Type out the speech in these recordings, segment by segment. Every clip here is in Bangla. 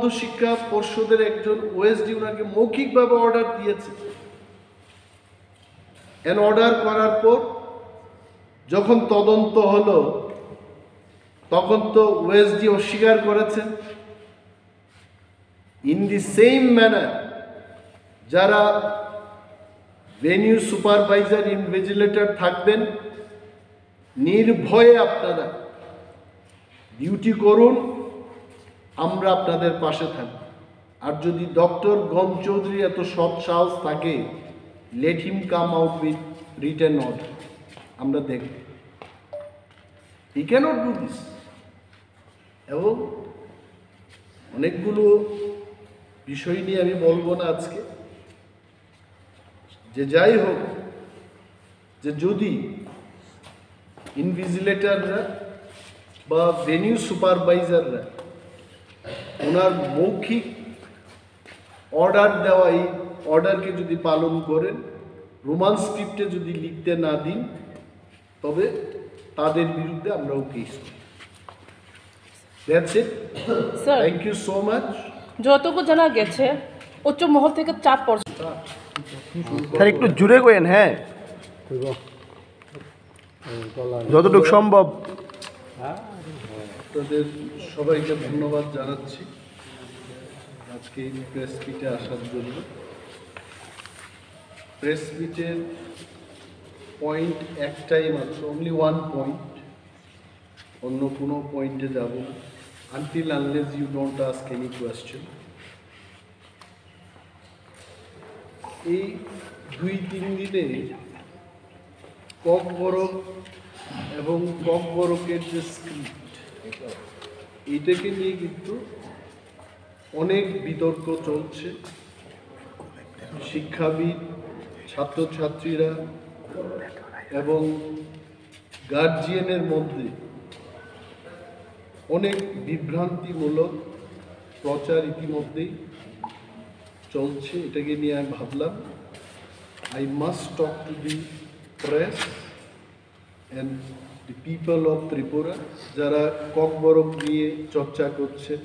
মধ্যশিক্ষা পর্ষদের একজন ওএসডি ওনাকে মৌখিকভাবে অর্ডার দিয়েছে। অর্ডার করার পর যখন তদন্ত হলো তখন তো ওএসডি অস্বীকার করেছেন। ইন দি সেম ম্যানার যারা ভেনিউ সুপারভাইজার ইনভিজিলেটর থাকবেন, নির্ভয়ে আপনারা ডিউটি করুন, আমরা আপনাদের পাশে থাকব। আর যদি ডক্টর গম চৌধুরী এত সৎ সাহস থাকে, let him come out with written order, আমরা দেখব। He can't do this. এবং অনেকগুলো বিষয় নিয়ে আমি বলবো না আজকে, যে যাই হোক, যে যদি ইনভিজিলেটররা বা ভেনিউ সুপারভাইজাররা ওনার মৌখিক অর্ডার দেওয়া এই অর্ডারকে যদি পালন করেন, রোমান স্ক্রিপ্টে যদি লিখতে না দিন, তবে তাদের বিরুদ্ধে আমরাও কেস করি। That's it. Sir, thank you so much. যতটুকু জানা গেছে উচ্চ মহল থেকে চাপ পড়ছে। স্যার একটু জুড়ে করেন, হ্যাঁ, যতটুকু সম্ভব। আপনাদের সবাইকে ধন্যবাদ জানাচ্ছি আজকে এই প্রেস মিটে আসার জন্য। প্রেস মিটের পয়েন্ট একটাই মাত্র, অনলি ওয়ান পয়েন্ট, অন্য কোনো পয়েন্টে যাব না, until unless you don't ask any question. এই 2-3 দিনে ককবরক এবং ককবরকের যে স্ক্রিপ্ট, এইটাকে নিয়ে কিন্তু অনেক বিতর্ক চলছে। শিক্ষাবিদ, ছাত্রছাত্রীরা এবং গার্জিয়ানের মধ্যে অনেক বিভ্রান্তিমূলক প্রচার ইতিমধ্যেই চলছে। এটাকে নিয়ে আমি ভাবলাম I must talk to the press and the people of Tripura, যারা ককবরক নিয়ে চর্চা করছেন,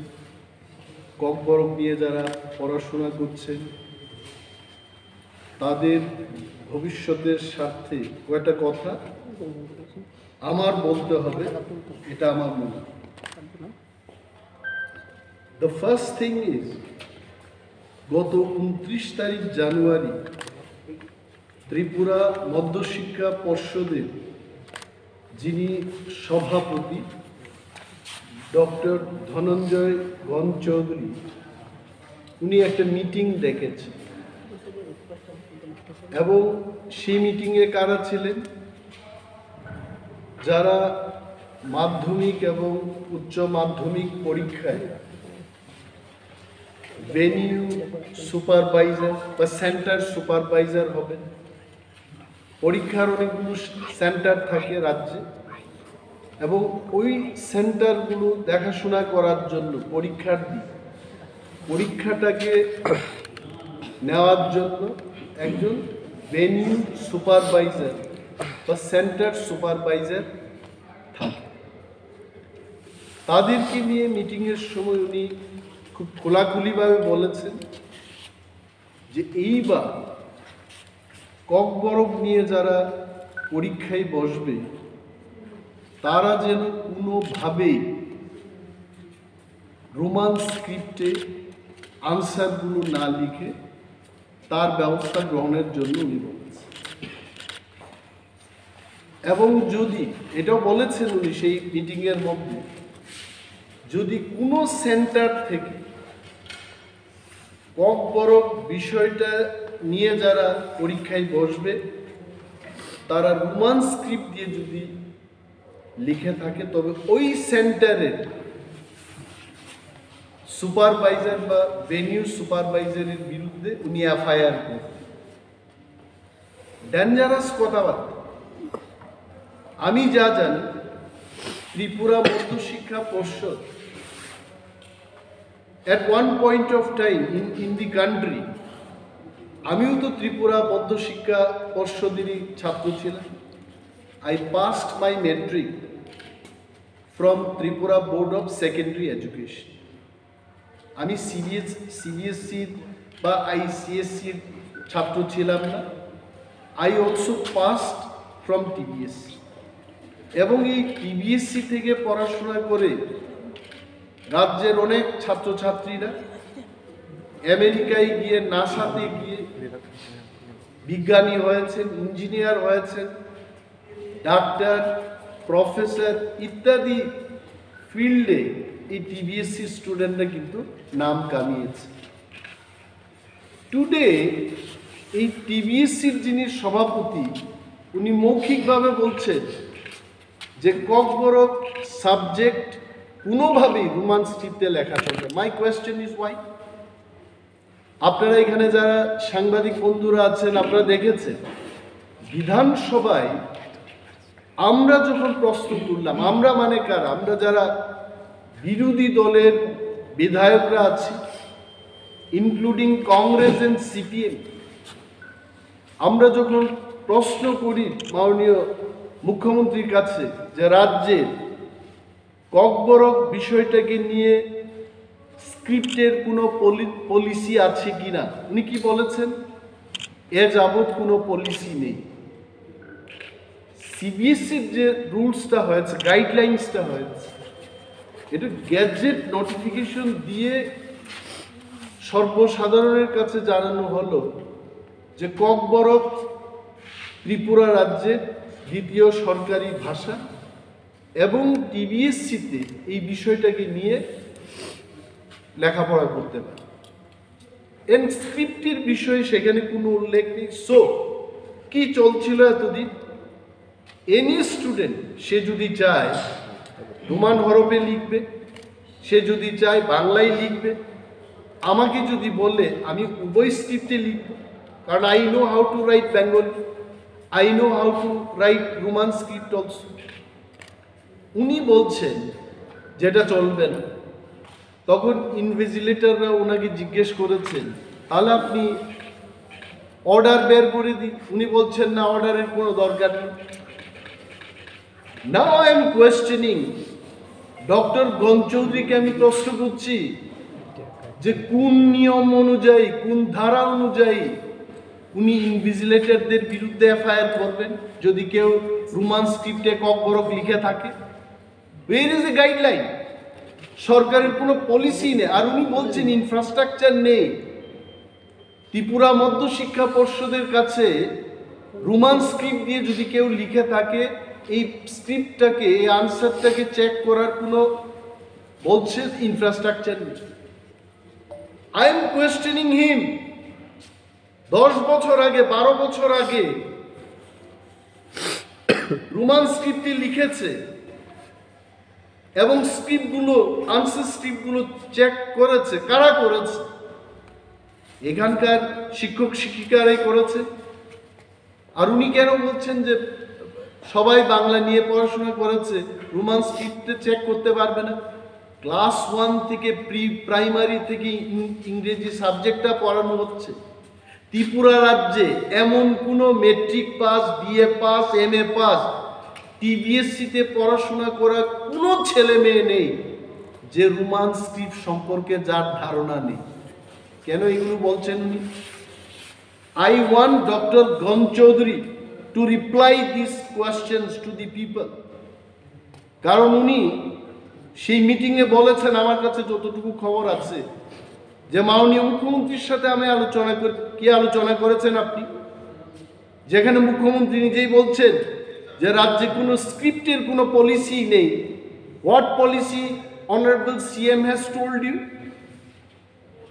ককবরক নিয়ে যারা পড়াশোনা করছেন, তাদের ভবিষ্যতের স্বার্থে কয়েকটা কথা আমার বলতে হবে, এটা আমার মনে হয়। The first thing is, গত 29 তারিখ জানুয়ারি ত্রিপুরা মধ্যশিক্ষা পর্ষদের যিনি সভাপতি ডক্টর ধনঞ্জয় গণ চৌধুরী, উনি একটা মিটিং ডেকেছেন এবং সেই মিটিংয়ে কারা ছিলেন? যারা মাধ্যমিক এবং উচ্চ মাধ্যমিক পরীক্ষায় ভেনিউ সুপারভাইজার বা সেন্টার সুপারভাইজার হবেন। পরীক্ষার অনেকগুলো সেন্টার থাকে রাজ্যে, এবং ওই সেন্টারগুলো দেখাশোনা করার জন্য পরীক্ষাটাকে নেওয়ার জন্য একজন ভেনিউ সুপারভাইজার বা সেন্টার সুপারভাইজার থাকে। তাদেরকে নিয়ে মিটিংয়ের সময় উনি খুব খোলাখুলিভাবে বলেছেন যে এইবার ককবরক নিয়ে যারা পরীক্ষায় বসবে, তারা যেন কোনোভাবেই রোমান স্ক্রিপ্টে আনসারগুলো না লিখে তার ব্যবস্থা গ্রহণের জন্য উনি বলেছেন। এবং যদি এটাও বলেছেন উনি সেই মিটিংয়ের মধ্যে, যদি কোনো সেন্টার থেকে ককবরক বিষয়টা নিয়ে যারা পরীক্ষায় বসবে, তারা রোমান স্ক্রিপ্ট দিয়ে যদি লিখে থাকে, তবে ওই সেন্টারের সুপারভাইজার বা ভেনিউ সুপারভাইজারের বিরুদ্ধে উনি এফআইআর করবেন। ডেঞ্জারাস কথাবার্তা। আমি যা জানি, ত্রিপুরা মধ্যশিক্ষা পর্ষদ at one point of time in the country, আমিও তো ত্রিপুরা মধ্যশিক্ষা পর্ষদেরই ছাত্র ছিলাম। I passed my metric from Tripura Board of Secondary Education. আমি সিবিএসসির বা আইসিএসসির ছাত্র ছিলাম না। I also passed from TBSC, এবং এই টিবিএসসি থেকে পড়াশোনা করে রাজ্যের অনেক ছাত্রছাত্রীরা আমেরিকায় গিয়ে, নাসাতে গিয়ে বিজ্ঞানী হয়েছেন, ইঞ্জিনিয়ার হয়েছেন, ডাক্তার, প্রফেসর ইত্যাদি ফিল্ডে এই টিবিএসসি স্টুডেন্টরা কিন্তু নাম কামিয়েছে। টুডে এই টিবিএসসির যিনি সভাপতি, উনি মৌখিকভাবে বলছেন যে ককবরক সাবজেক্ট কোনোভাবেই রোমান স্ক্রিপ্টে লেখা চলবে। My question is Y? আপনারা এখানে যারা সাংবাদিক বন্ধুরা আছেন, আপনারা দেখেছেন বিধানসভায় আমরা যখন প্রশ্ন তুললাম, আমরা মানে কারা? আমরা যারা বিরোধী দলের বিধায়করা আছি, ইনক্লুডিং কংগ্রেস এন্ড সিপিএম, আমরা যখন প্রশ্ন করি মাননীয় মুখ্যমন্ত্রীর কাছে যে রাজ্যের ককবরক বিষয়টাকে নিয়ে স্ক্রিপ্টের কোনো পলিসি আছে কিনা, উনি কি বলেছেন? এ যাবৎ কোনো পলিসি নেই। সিবিএসসির যে রুলসটা হয়েছে, গাইডলাইন্সটা হয়েছে, এটা গ্যাজেট নোটিফিকেশন দিয়ে সর্বসাধারণের কাছে জানানো হলো যে ককবরক ত্রিপুরা রাজ্যের দ্বিতীয় সরকারি ভাষা, এবং টিবিএসসিতে এই বিষয়টাকে নিয়ে লেখাপড়া করতে পারে। স্ক্রিপ্টের বিষয়ে সেখানে কোনো উল্লেখ নেই। সো কি চলছিল এতদিন? এনি স্টুডেন্ট সে যদি চায় রোমান হরফে লিখবে, সে যদি চায় বাংলায় লিখবে। আমাকে যদি বলে আমি উভয় স্ক্রিপ্টে লিখব, কারণ I know how to right Bengali, I know how to right Roman script also. উনি বলছেন যেটা চলবে না। তখন ইনভিজিলেটররা ওনাকে জিজ্ঞেস করেছেন তাহলে আপনি অর্ডার বের করে দিন। উনি বলছেন না, অর্ডারের কোনো দরকার নেই। Now I am questioning doctor গঞ্চৌধুরীকে, আমি প্রশ্ন করছি যে কোন নিয়ম অনুযায়ী, কোন ধারা অনুযায়ী উনি ইনভিজিলেটরদের বিরুদ্ধে এফআইআর করবেন যদি কেউ রোমান স্ক্রিপ্টে ককবরক লিখে থাকে? ওয়ের ইজ এ গাইডলাইন? সরকারের কোনো পলিসি নেই। আর উনি বলছেন ইনফ্রাস্ট্রাকচার নেই। ত্রিপুরা মধ্য শিক্ষা পর্ষদের কাছে রোমান স্ক্রিপ্ট দিয়ে যদি কেউ লিখে থাকে, এই স্ক্রিপ্টটাকে, এই আনসারটাকে চেক করার কোনো, বলছে ইনফ্রাস্ট্রাকচার নেই। আই এম কোয়েশ্চেনিং হিম। 10 বছর আগে, 12 বছর আগে রোমান স্ক্রিপ্টে লিখেছে, এবং স্ক্রিপ্টগুলো, আনসার স্ক্রিপ্টগুলো চেক করেছে। কারা করেছে? এখানকার শিক্ষক শিক্ষিকারাই করেছে। আর উনি কেন বলছেন যে সবাই বাংলা নিয়ে পড়াশোনা করেছে, রোমান স্ক্রিপ্টে চেক করতে পারবে না? ক্লাস 1 থেকে প্রাইমারি থেকে ইংরেজি সাবজেক্টটা পড়ানো হচ্ছে। ত্রিপুরা রাজ্যে এমন কোনো matric pass, BA pass, MA pass, টিবিএসসিতে পড়াশোনা করা কোনো ছেলে মেয়ে নেই যে রোমান স্ক্রিপ্ট সম্পর্কে যার ধারণা নেই। কেন এগুলো বলছেন উনি? I want doctor Ganchowdhury to reply this questions to the people. কারণ উনি সেই মিটিংয়ে বলেছেন, আমার কাছে যতটুকু খবর আছে, যে মাননীয় মুখ্যমন্ত্রীর সাথে আমি আলোচনা করি। কি আলোচনা করেছেন আপনি? যেখানে মুখ্যমন্ত্রী নিজেই বলছেন যে রাজ্যে কোনো স্ক্রিপ্টের কোনো পলিসি নেই। What policy honourable CM has told you?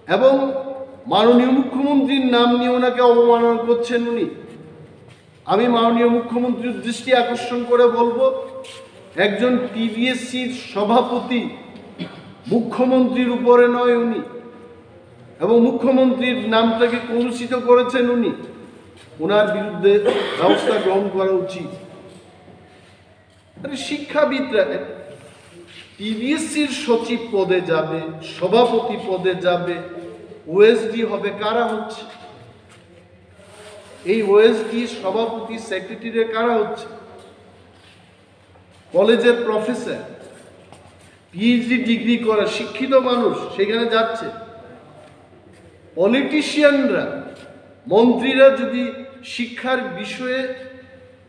এবং মাননীয় মুখ্যমন্ত্রীর নাম নিয়ে ওনাকে অবমাননা করছেন উনি। আমি মাননীয় মুখ্যমন্ত্রীর দৃষ্টি আকর্ষণ করে বলবো, একজন টিবিএসসির সভাপতি মুখ্যমন্ত্রীর উপরে নয় উনি, এবং মুখ্যমন্ত্রীর নামটাকে কলুষিত করেছেন উনি। ওনার বিরুদ্ধে ব্যবস্থা গ্রহণ করা উচিত। শিক্ষাবিদরা টিবিএসসির সচিব পদে যাবে, সভাপতি পদে যাবে, ওএসডি হবে। কারা হচ্ছে এই ওএসডি, সভাপতি, সেক্রেটারি? কারা হচ্ছে? কলেজের প্রফেসর। পিএইচডি ডিগ্রি করা শিক্ষিত মানুষ সেখানে যাচ্ছে। পলিটিশিয়ানরা, মন্ত্রীরা যদি শিক্ষার বিষয়ে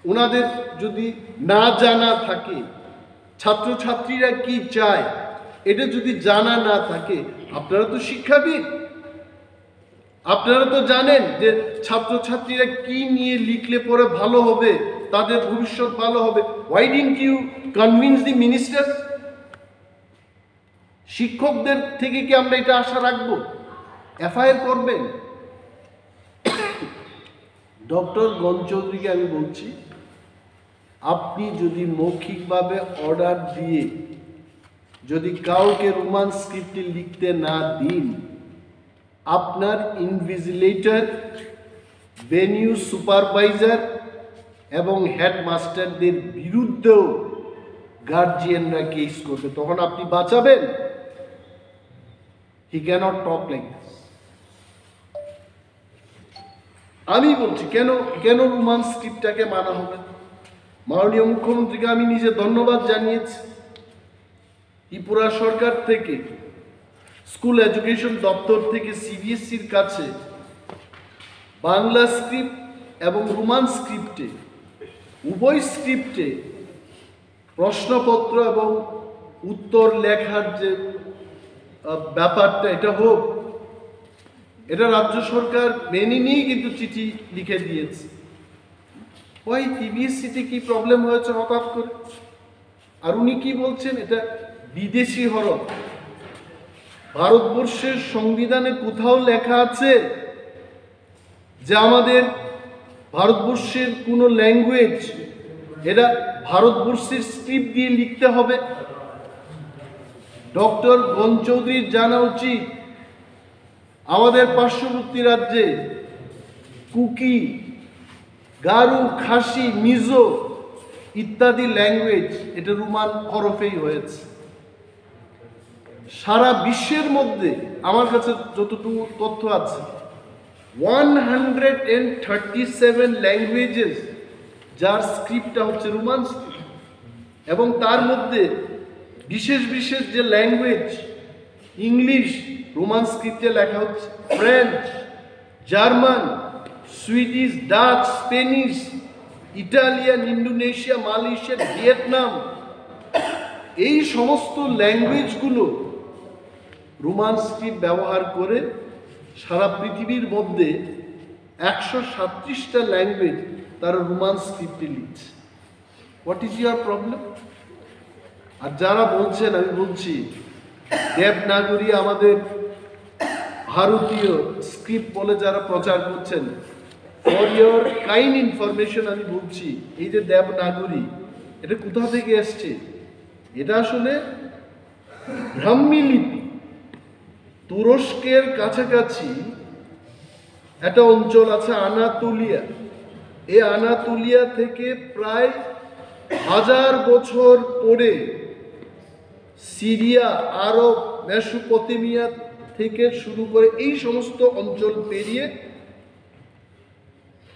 ওনাদের যদি না জানা থাকে, ছাত্রছাত্রীরা কি চায় এটা যদি জানা না থাকে, আপনারা তো শিক্ষাবিদ, আপনারা তো জানেন যে ছাত্রছাত্রীরা কি নিয়ে লিখলে পরে ভালো হবে, তাদের ভবিষ্যৎ ভালো হবে। Why didn't you convince the minister? শিক্ষকদের থেকে কি আমরা এটা আশা রাখবো? এফআইআর করবেন। ডক্টর গঞ্জ চৌধুরীকে আমি বলছি, আপনি যদি মৌখিকভাবে অর্ডার দিয়ে যদি কাউকে রোমান স্ক্রিপ্টে লিখতে না দিন, আপনার ইনভিজিলেটর, ভেনিউ সুপারভাইজার এবং হেডমাস্টারদের বিরুদ্ধেও গার্জিয়ানরা কেস করবে, তখন আপনি বাঁচাবেন? হি ক্যানট টক লাইক দিস। আমি বলছি কেন কেন রোমান স্ক্রিপ্টটাকে মানা হবে? মাননীয় মুখ্যমন্ত্রীকে আমি নিজে ধন্যবাদ জানিয়েছি। ত্রিপুরা সরকার থেকে, স্কুল এডুকেশন দপ্তর থেকে সিবিএসসির কাছে বাংলা স্ক্রিপ্ট এবং রোমান স্ক্রিপ্টে, উভয় স্ক্রিপ্টে প্রশ্নপত্র এবং উত্তর লেখার যে ব্যাপারটা এটা হোক, এটা রাজ্য সরকার মেনে নিয়েই কিন্তু চিঠি লিখে দিয়েছে। ওই সিবিএসসিতে কি প্রবলেম হয়েছে হঠাৎ করে? আর উনি কি বলছেন এটা বিদেশি হরফ। ভারতবর্ষের সংবিধানে কোথাও লেখা আছে যে আমাদের ভারতবর্ষের কোনো ল্যাঙ্গুয়েজ এটা ভারতবর্ষের স্ক্রিপ্ট দিয়ে লিখতে হবে? ডক্টর গঞ্জ চৌধুরীর জানা উচিত আমাদের পার্শ্ববর্তী রাজ্যে কুকি, গারু, খাসি, মিজো ইত্যাদি ল্যাঙ্গুয়েজ এটা রোমান হরফেই হয়েছে। সারা বিশ্বের মধ্যে আমার কাছে যতটুকু তথ্য আছে 137 ল্যাঙ্গুয়েজেস যার স্ক্রিপ্টটা হচ্ছে রোমান স্ক্রিপ্ট, এবং তার মধ্যে বিশেষ বিশেষ যে ল্যাঙ্গুয়েজ, ইংলিশ রোমান স্ক্রিপ্টে লেখা হচ্ছে, French, German, Swedish, Dutch, Spanish, Italian, Indonesia, Malaysia, Vietnam, এই সমস্ত ল্যাঙ্গুয়েজগুলো রোমান স্ক্রিপ্ট ব্যবহার করে সারা পৃথিবীর মধ্যে 137টা ল্যাঙ্গুয়েজ তারা রোমান স্ক্রিপ্টে লিখছে। What is your problem? আর যারা বলছেন, আমি বলছি দেবনাগরী আমাদের ভারতীয় স্ক্রিপ্ট বলে যারা প্রচার করছেন, ফর ইয়োর কাইন্ড ইনফরমেশন আমি বলছি, এই যে দেবনাগরী এটা কোথা থেকে এসছে? এটা আসলে ব্রাহ্মী লিপি। তুরস্কের কাছাকাছি একটা অঞ্চল আছে আনাতোলিয়া, এই আনাতোলিয়া থেকে প্রায় 1000 বছর পরে সিরিয়া, আরব, মেসোপটেমিয়া থেকে শুরু করে এই সমস্ত অঞ্চল পেরিয়ে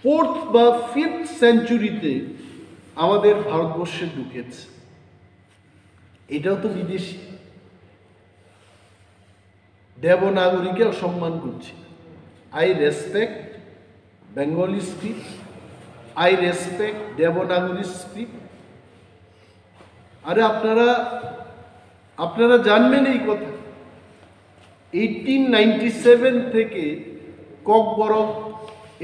4th বা 5th সেঞ্চুরিতে আমাদের ভারতবর্ষে ঢুকেছে। এটাও তো বিদেশি। দেবনাগরীকে অসম্মান করছি। I respect Bengali script, I respect Devanagari script. আরে আপনারা জানবেন এই কথা, 1897 থেকে ককবরক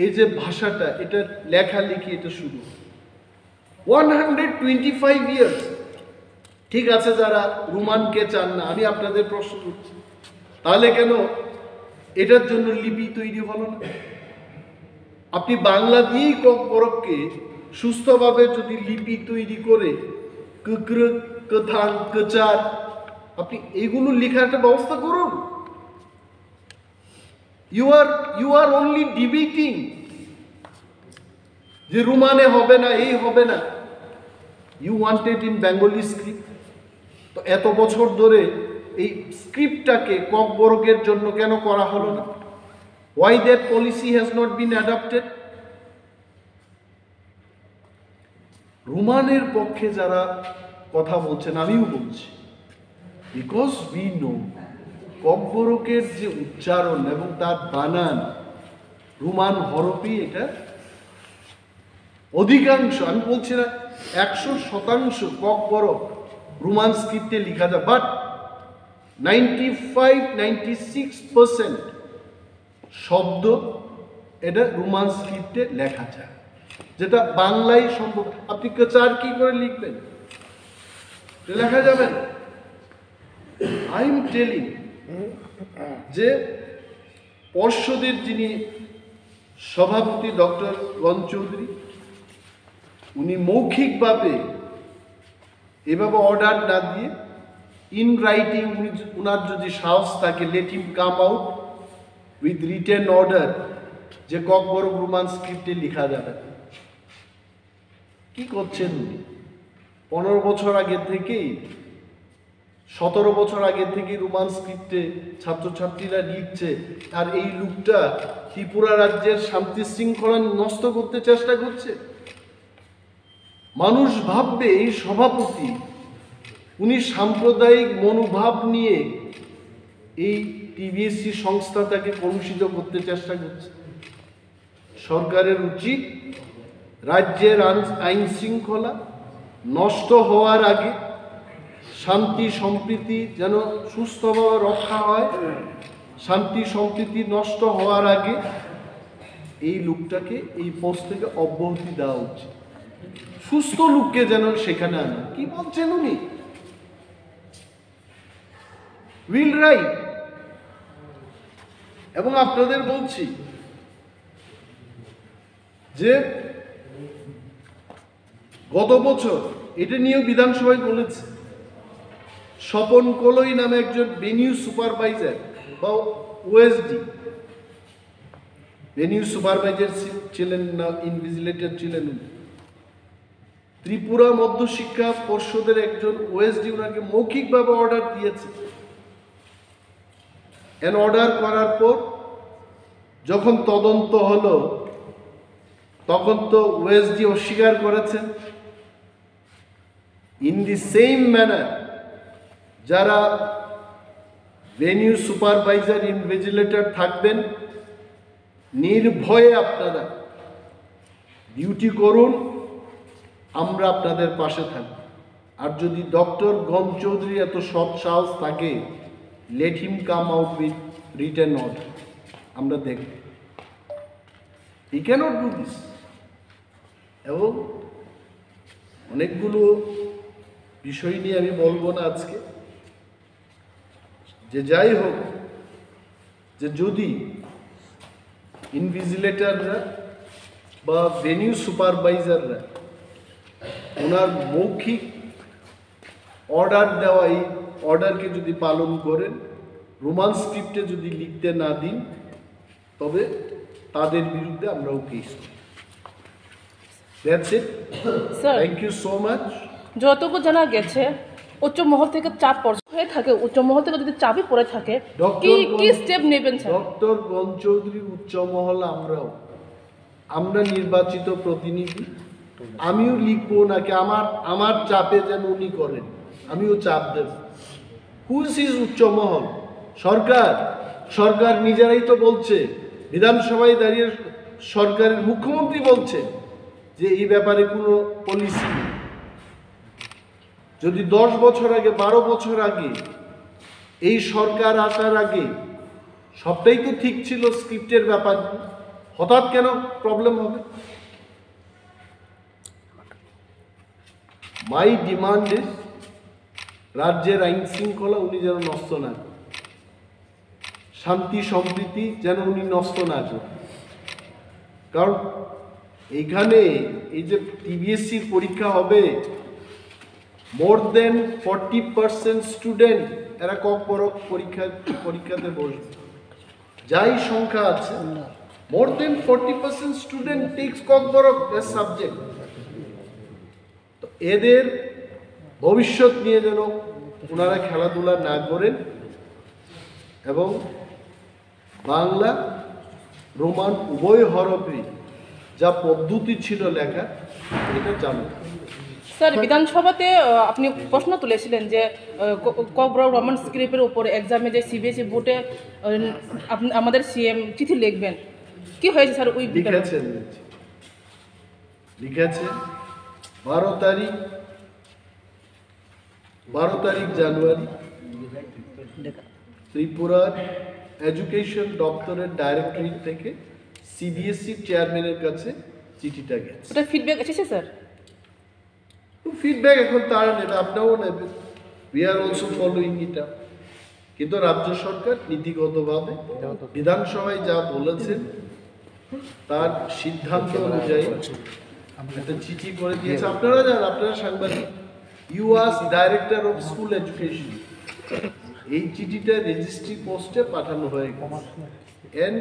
এই যে ভাষাটা, এটা লেখালেখি এটা শুরু 125 ইয়ার্স। ঠিক আছে, যারা রোমানকে চান না, আমি আপনাদের প্রশ্ন করছি, তাহলে কেন এটার জন্য লিপি তৈরি হলো না? আপনি বাংলা দিয়েই ককবরককে সুস্থভাবে যদি লিপি তৈরি করে কুকর, কথান, কচার, আপনি এগুলো লেখার একটা ব্যবস্থা করুন। ইউ আর অনলি ডিবেটিং যে রোমানে হবে না, এই হবে না। You wanted in Bengali script. তো এত বছর ধরে এই স্ক্রিপ্টটাকে ককবরকের জন্য কেন করা হলো না? Why that policy has not been adopted? রোমানের পক্ষে যারা কথা বলছেন, আমিও বলছি, বিকজ উই নো ককবরকের যে উচ্চারণ এবং তার বানান রোমান হরফই এটা অধিকাংশ, আমি বলছি না 100% ককবরক রোমান স্ক্রিপ্টে লেখা যায়, বাট 95-96% শব্দ এটা রোমান স্ক্রিপ্টে লেখা যায়, যেটা বাংলায় সম্ভব। আপনি চার কি করে লিখবেন? লেখা যাবে না। আই এম টেলিং যে পর্ষদের যিনি সভাপতি ডক্টর গঞ্জ চৌধুরী, উনি মৌখিকভাবে এভাবে অর্ডার না দিয়ে ইন রাইটিং উনার যদি সাহস থাকে, let him come out with written order যে ককবরক রোমান স্ক্রিপ্টে লেখা যাবে। কি করছেন উনি? 15 বছর আগে থেকেই 17 বছর আগে থেকে রোমান স্ক্রিপ্টে ছাত্রছাত্রীরা লিখছে, আর এই লোকটা ত্রিপুরা রাজ্যের শান্তি শৃঙ্খলা নষ্ট করতে চেষ্টা করছে। মানুষ ভাববে এই সভাপতি উনি সাম্প্রদায়িক মনোভাব নিয়ে এই টিবিএসসি সংস্থাটাকে কলুষিত করতে চেষ্টা করছে। সরকারের উচিত রাজ্যের আইন শৃঙ্খলা নষ্ট হওয়ার আগে, শান্তি সম্প্রীতি যেন সুস্থভাবে রক্ষা হয়, শান্তি সম্প্রীতি নষ্ট হওয়ার আগে এই লোকটাকে এই পোস্ট থেকে অব্যাহতি দেওয়া উচিত। সুস্থ লোককে যেন সেখানে আনা। কি বলছেন উনি? Will write. এবং আপনাদের বলছি যে গত বছর এটা নিয়েও বিধানসভায় বলেছে, স্বপন কলই নামে একজন ভেনিউ সুপারভাইজার বা ওএসডি, ভেনিউ সুপারভাইজার ছিলেন না, ইনভিজিলেটর ছিলেন উনি। ত্রিপুরা মধ্যশিক্ষা পর্ষদের একজন ওএসডি ওনাকে মৌখিকভাবে অর্ডার দিয়েছে। অর্ডার করার পর যখন তদন্ত হলো তখন তো ওএসডি অস্বীকার করেছেন। ইন দি সেম ম্যানার যারা ভেনিউ সুপারভাইজার ইনভিজিলেটর থাকবেন, নির্ভয়ে আপনারা ডিউটি করুন, আমরা আপনাদের পাশে থাকব। আর যদি ডক্টর গঞ্জ চৌধুরী এত সৎ সাহস থাকে, let him come out with written order, আমরা দেখব। He can't do this. এবং অনেকগুলো বিষয় নিয়ে আমি বলবো না আজকে, যে যাই হোক, যে যদি ইনভিজিলেটররা বা ভেনিউ সুপারভাইজাররা ওনার মৌখিক অর্ডার দেওয়া এই অর্ডারকে যদি পালন করেন, রোমান স্ক্রিপ্টে যদি লিখতে না দিন, তবে তাদের বিরুদ্ধে আমরাও কেস করি। That's it. Sir, thank you so much. যতটুকু জানা গেছে উচ্চ মহল থেকে চাপ হয়ে থাকে, উচ্চ মহল থেকে যদি চাপই পড়ে থাকে, কি কি স্টেপ নেবেন স্যার? ডক্টর গঞ্জ চৌধুরী উচ্চ মহল, আমরা নির্বাচিত প্রতিনিধি, আমিও লিখবো নাকি আমার চাপে যেন উনি করেন, আমিও চাপ দেব। হুইচ ইজ উচ্চ মহল? সরকার নিজেরাই তো বলছে, বিধানসভায় দাঁড়িয়ে সরকারের মুখ্যমন্ত্রী বলছে যে এই ব্যাপারে কোনো পলিসি নেই। যদি 10 বছর আগে 12 বছর আগে এই সরকার আসার আগে সবটাই তো ঠিক ছিল স্ক্রিপ্টের ব্যাপার, হঠাৎ কেন প্রবলেম হবে? মাই ডিমান্ড ইজ রাজ্যের আইন শৃঙ্খলা উনি যেন নষ্ট না করেন, শান্তি সম্প্রীতি যেন উনি নষ্ট না করেন। কারণ এইখানে এই যে টিবিএসসির পরীক্ষা হবে, মোর দেন 40% স্টুডেন্ট এরা ককবরক পরীক্ষাতে বসবে। যাই সংখ্যা আছে, more than 40% student takes Kokborok as subject. তো এদের ভবিষ্যৎ নিয়ে যেন ওনারা খেলাধুলা না করেন এবং বাংলা রোমান উভয় হরফে যা পদ্ধতি ছিল লেখা, এটা চালু। স্যার বিধানসভাতে আপনি প্রশ্ন তুলেছিলেন যে রোমান স্ক্রিপ্টের উপরে এক্সামে যে সিবিএসই বোর্ডে আমাদের সিএম চিঠি লিখবেন, কি হয়েছে স্যার? ওই লিখেছে 12 তারিখ জানুয়ারি ত্রিপুরার এডুকেশন দপ্তরের ডাইরেক্টরেট থেকে সিবিএসই চেয়ারম্যানের কাছে চিঠিটা গেছে। ওটা ফিডব্যাক এসেছে স্যার? ফিডব্যাক এখন তারা নেবে, আপনারাও নেবেন। We are also following it up. কিন্তু রাজ্য সরকার নীতিগতভাবে বিধানসভায় যা বলেছেন তার সিদ্ধান্ত অনুযায়ী একটা চিঠি করে দিয়েছে। আপনারা জানেন, আপনারা সাংবাদিক, you was director of school education. এই চিঠিটা রেজিস্ট্রি পোস্টে পাঠানো হয়ে গেছে। And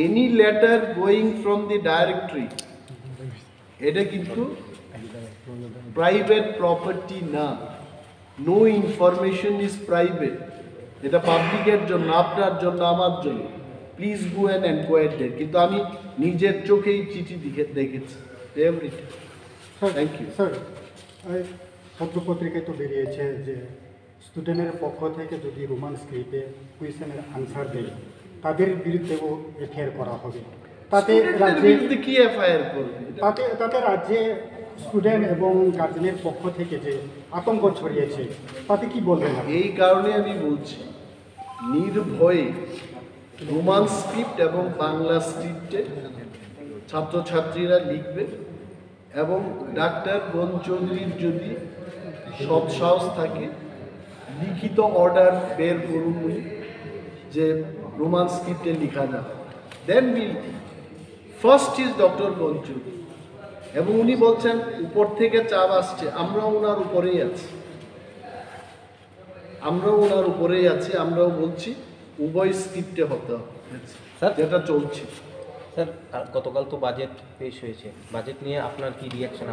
any letter going from the directory, এটা কিন্তু প্রাইভেট প্রপার্টি না। No information is private. এটা পাবলিকের জন্য, আপনার জন্য, আমার জন্য। Please go and enquire there. কিন্তু আমি নিজের চোখেই চিঠি দেখেছি এভরিথিং। Thank you sir. পত্রপত্রিকায় তো বেরিয়েছে যে স্টুডেন্টের পক্ষ থেকে যদি রোমান স্ক্রিপ্টে কুয়েশনের আনসার দেয় তাদের বিরুদ্ধেও এফআইআর করা হবে। তাতে রাজ্যে কি এফআইআর করবে? তাতে রাজ্যে স্টুডেন্ট এবং গার্জেনের পক্ষ থেকে যে আতঙ্ক ছড়িয়েছে, তাতে কি বলবেন? এই কারণে আমি বলছি, নির্ভয়ে রোমান স্ক্রিপ্ট এবং বাংলা স্ক্রিপ্টে ছাত্রছাত্রীরা লিখবে। এবং ডাক্তার গণ চৌধুরীর যদি সৎসাহস থাকে, লিখিত অর্ডার বের করুন উনি যে রোমান স্ক্রিপ্টে লেখা যাবে। Then will first is doctor Gan Chowdhury. এবং উনি বলছেন উপর থেকে চাপ আসছে, আমরাও ওনার উপরেই আছি, আমরাও বলছি উভয় স্ক্রিপ্টে হতে হবে, যেটা চলছে। স্যার গতকাল তো বাজেট পেশ হয়েছে, বাজেট নিয়ে আপনার কি রিয়াকশন?